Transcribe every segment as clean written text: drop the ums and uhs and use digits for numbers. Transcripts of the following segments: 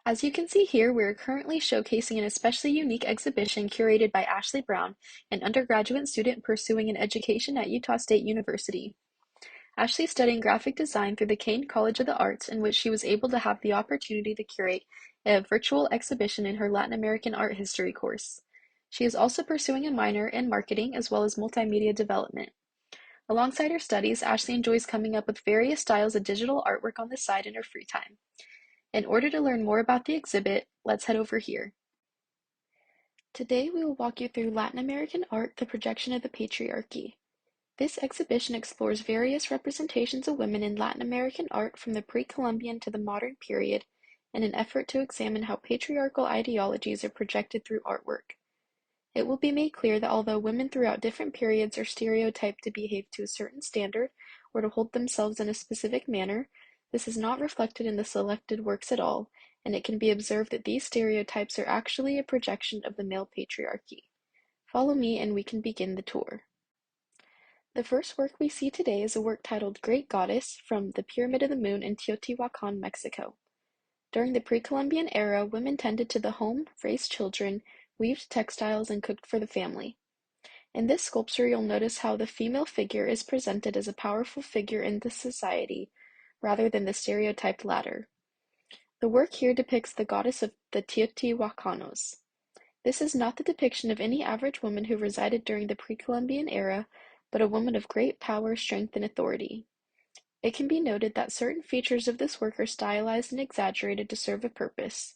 As you can see here, we are currently showcasing an especially unique exhibition curated by Ashley Brown, an undergraduate student pursuing an education at Utah State University. Ashley is studying graphic design through the Kane College of the Arts, in which she was able to have the opportunity to curate a virtual exhibition in her Latin American art history course. She is also pursuing a minor in marketing as well as multimedia development. Alongside her studies, Ashley enjoys coming up with various styles of digital artwork on the side in her free time. In order to learn more about the exhibit, let's head over here. Today we will walk you through Latin American art, the projection of the patriarchy. This exhibition explores various representations of women in Latin American art from the pre-Columbian to the modern period in an effort to examine how patriarchal ideologies are projected through artwork. It will be made clear that although women throughout different periods are stereotyped to behave to a certain standard or to hold themselves in a specific manner, this is not reflected in the selected works at all, and it can be observed that these stereotypes are actually a projection of the male patriarchy. Follow me and we can begin the tour. The first work we see today is a work titled Great Goddess from the Pyramid of the Moon in Teotihuacan, Mexico. During the pre-Columbian era, women tended to the home, raised children, weaved textiles, and cooked for the family. In this sculpture, you'll notice how the female figure is presented as a powerful figure in the society, rather than the stereotyped latter. The work here depicts the goddess of the Teotihuacanos. This is not the depiction of any average woman who resided during the pre-Columbian era, but a woman of great power, strength, and authority. It can be noted that certain features of this work are stylized and exaggerated to serve a purpose.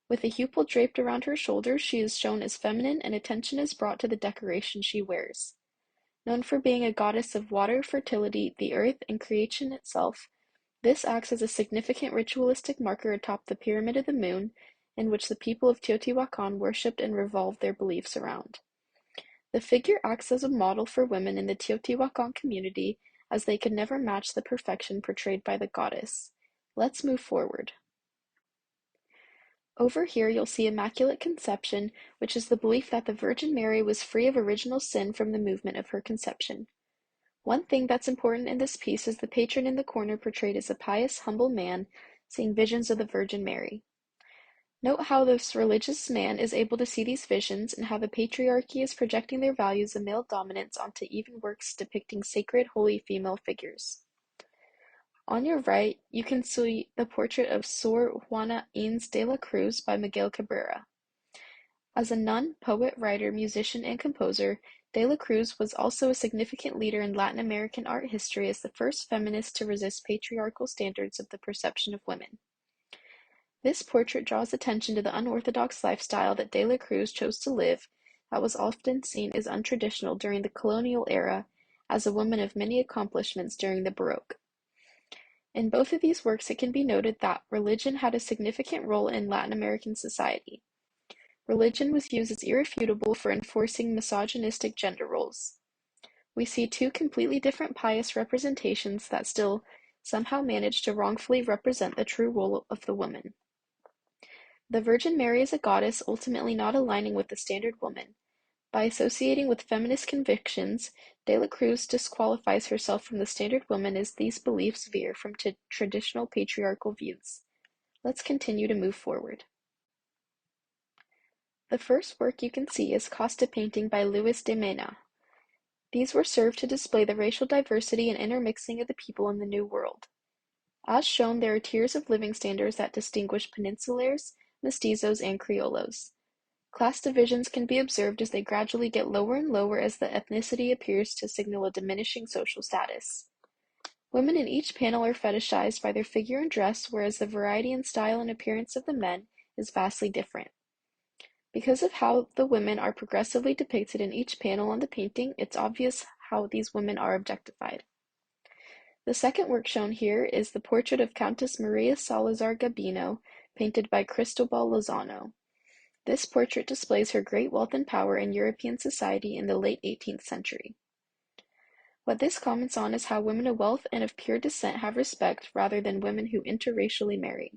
With a hupil draped around her shoulders, she is shown as feminine, and attention is brought to the decoration she wears. Known for being a goddess of water, fertility, the earth, and creation itself, this acts as a significant ritualistic marker atop the Pyramid of the Moon, in which the people of Teotihuacan worshipped and revolved their beliefs around. The figure acts as a model for women in the Teotihuacan community, as they could never match the perfection portrayed by the goddess. Let's move forward. Over here you'll see Immaculate Conception, which is the belief that the Virgin Mary was free of original sin from the movement of her conception. One thing that's important in this piece is the patron in the corner portrayed as a pious, humble man, seeing visions of the Virgin Mary. Note how this religious man is able to see these visions and how the patriarchy is projecting their values of male dominance onto even works depicting sacred, holy female figures. On your right, you can see the portrait of Sor Juana Inés de la Cruz by Miguel Cabrera. As a nun, poet, writer, musician, and composer, de la Cruz was also a significant leader in Latin American art history as the first feminist to resist patriarchal standards of the perception of women. This portrait draws attention to the unorthodox lifestyle that de la Cruz chose to live, that was often seen as untraditional during the colonial era, as a woman of many accomplishments during the Baroque. In both of these works, it can be noted that religion had a significant role in Latin American society. Religion was used as irrefutable for enforcing misogynistic gender roles. We see two completely different pious representations that still somehow manage to wrongfully represent the true role of the woman. The Virgin Mary is a goddess ultimately not aligning with the standard woman. By associating with feminist convictions, de la Cruz disqualifies herself from the standard woman as these beliefs veer from traditional patriarchal views. Let's continue to move forward. The first work you can see is Costa painting by Luis de Mena. These were served to display the racial diversity and intermixing of the people in the New World. As shown, there are tiers of living standards that distinguish peninsulares, mestizos, and criollos. Class divisions can be observed as they gradually get lower and lower as the ethnicity appears to signal a diminishing social status. Women in each panel are fetishized by their figure and dress, whereas the variety in style and appearance of the men is vastly different. Because of how the women are progressively depicted in each panel on the painting, it's obvious how these women are objectified. The second work shown here is the portrait of Countess Maria Salazar Gabino, painted by Cristobal Lozano. This portrait displays her great wealth and power in European society in the late 18th century. What this comments on is how women of wealth and of pure descent have respect rather than women who interracially marry.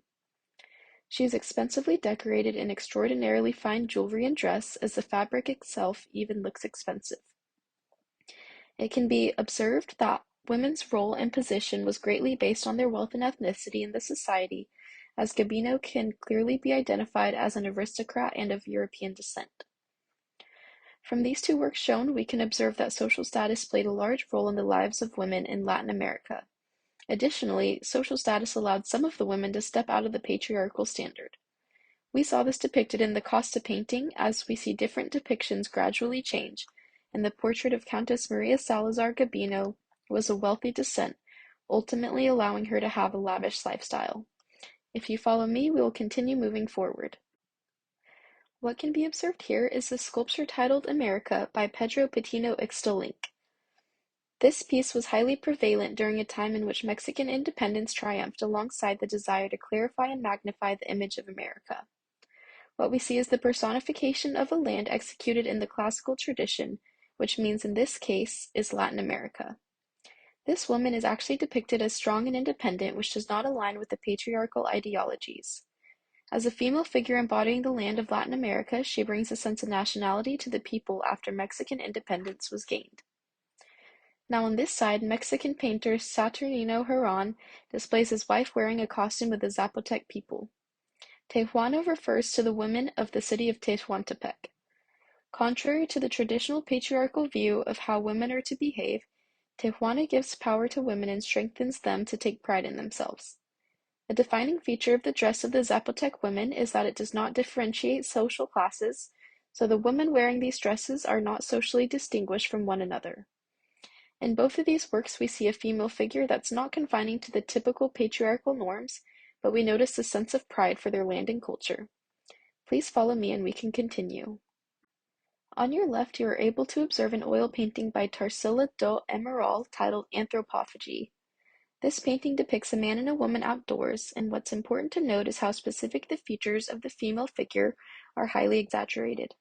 She is expensively decorated in extraordinarily fine jewelry and dress, as the fabric itself even looks expensive. It can be observed that women's role and position was greatly based on their wealth and ethnicity in the society, as Gabino can clearly be identified as an aristocrat and of European descent. From these two works shown, we can observe that social status played a large role in the lives of women in Latin America. Additionally, social status allowed some of the women to step out of the patriarchal standard. We saw this depicted in the Costa painting, as we see different depictions gradually change, and the portrait of Countess Maria Salazar Gabino was of wealthy descent, ultimately allowing her to have a lavish lifestyle. If you follow me, we will continue moving forward. What can be observed here is the sculpture titled America by Pedro Patino Extolink. This piece was highly prevalent during a time in which Mexican independence triumphed alongside the desire to clarify and magnify the image of America. What we see is the personification of a land executed in the classical tradition, which means in this case is Latin America. This woman is actually depicted as strong and independent, which does not align with the patriarchal ideologies. As a female figure embodying the land of Latin America, she brings a sense of nationality to the people after Mexican independence was gained. Now on this side, Mexican painter Saturnino Herrán displays his wife wearing a costume of the Zapotec people. Tehuano refers to the women of the city of Tehuantepec. Contrary to the traditional patriarchal view of how women are to behave, Tehuana gives power to women and strengthens them to take pride in themselves. A defining feature of the dress of the Zapotec women is that it does not differentiate social classes, so the women wearing these dresses are not socially distinguished from one another. In both of these works, we see a female figure that's not confining to the typical patriarchal norms, but we notice a sense of pride for their land and culture. Please follow me and we can continue. On your left, you are able to observe an oil painting by Tarsila do Amaral titled Anthropophagy. This painting depicts a man and a woman outdoors, and what's important to note is how specific the features of the female figure are highly exaggerated.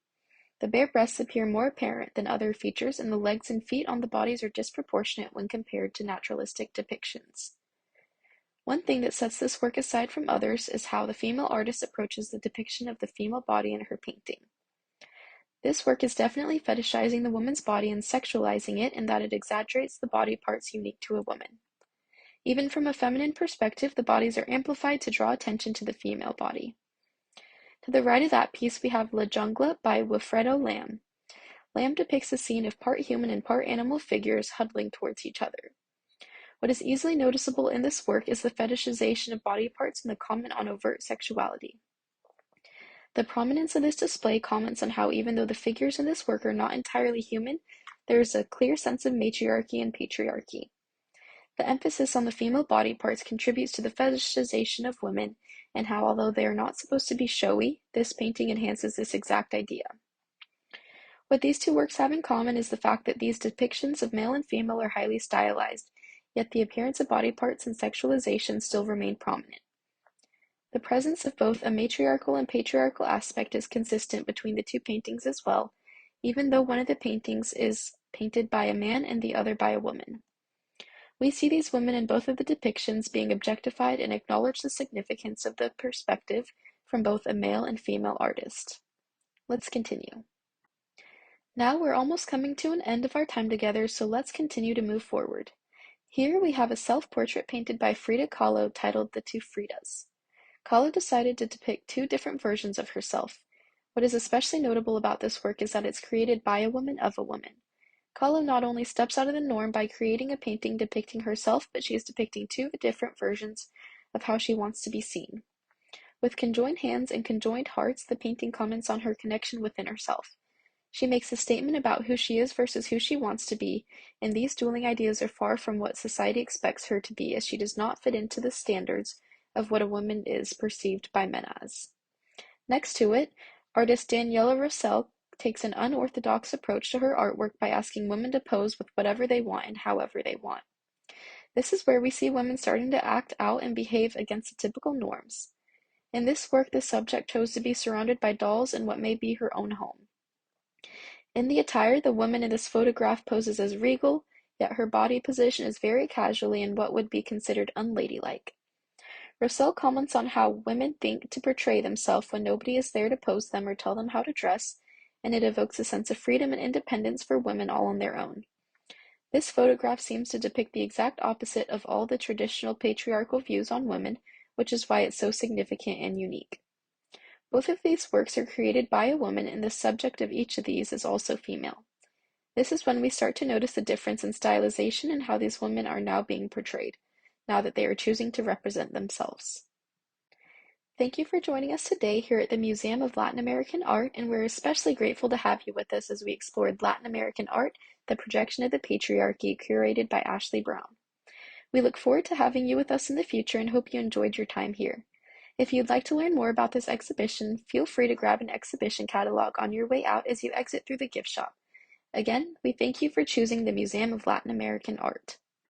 The bare breasts appear more apparent than other features, and the legs and feet on the bodies are disproportionate when compared to naturalistic depictions. One thing that sets this work aside from others is how the female artist approaches the depiction of the female body in her painting. This work is definitely fetishizing the woman's body and sexualizing it in that it exaggerates the body parts unique to a woman. Even from a feminine perspective, the bodies are amplified to draw attention to the female body. To the right of that piece, we have La Jungla by Wilfredo Lamb. Lamb depicts a scene of part human and part animal figures huddling towards each other. What is easily noticeable in this work is the fetishization of body parts and the comment on overt sexuality. The prominence of this display comments on how even though the figures in this work are not entirely human, there is a clear sense of matriarchy and patriarchy. The emphasis on the female body parts contributes to the fetishization of women, and how although they are not supposed to be showy, this painting enhances this exact idea. What these two works have in common is the fact that these depictions of male and female are highly stylized, yet the appearance of body parts and sexualization still remain prominent. The presence of both a matriarchal and patriarchal aspect is consistent between the two paintings as well, even though one of the paintings is painted by a man and the other by a woman. We see these women in both of the depictions being objectified and acknowledge the significance of the perspective from both a male and female artist. Let's continue. Now we're almost coming to an end of our time together, so let's continue to move forward. Here we have a self-portrait painted by Frida Kahlo titled The Two Fridas. Kahlo decided to depict two different versions of herself. What is especially notable about this work is that it's created by a woman of a woman. Kahlo not only steps out of the norm by creating a painting depicting herself, but she is depicting two different versions of how she wants to be seen. With conjoined hands and conjoined hearts, the painting comments on her connection within herself. She makes a statement about who she is versus who she wants to be, and these dueling ideas are far from what society expects her to be, as she does not fit into the standards of what a woman is perceived by men as. Next to it, artist Daniela Rossell takes an unorthodox approach to her artwork by asking women to pose with whatever they want and however they want. This is where we see women starting to act out and behave against the typical norms. In this work, the subject chose to be surrounded by dolls in what may be her own home. In the attire, the woman in this photograph poses as regal, yet her body position is very casually in what would be considered unladylike. Rossell comments on how women think to portray themselves when nobody is there to pose them or tell them how to dress, and it evokes a sense of freedom and independence for women all on their own. This photograph seems to depict the exact opposite of all the traditional patriarchal views on women, which is why it's so significant and unique. Both of these works are created by a woman, and the subject of each of these is also female. This is when we start to notice the difference in stylization and how these women are now being portrayed, now that they are choosing to represent themselves. Thank you for joining us today here at the Museum of Latin American Art, and we're especially grateful to have you with us as we explored Latin American art, the projection of the patriarchy, curated by Ashley Brown. We look forward to having you with us in the future and hope you enjoyed your time here. If you'd like to learn more about this exhibition, feel free to grab an exhibition catalog on your way out as you exit through the gift shop. Again, we thank you for choosing the Museum of Latin American Art.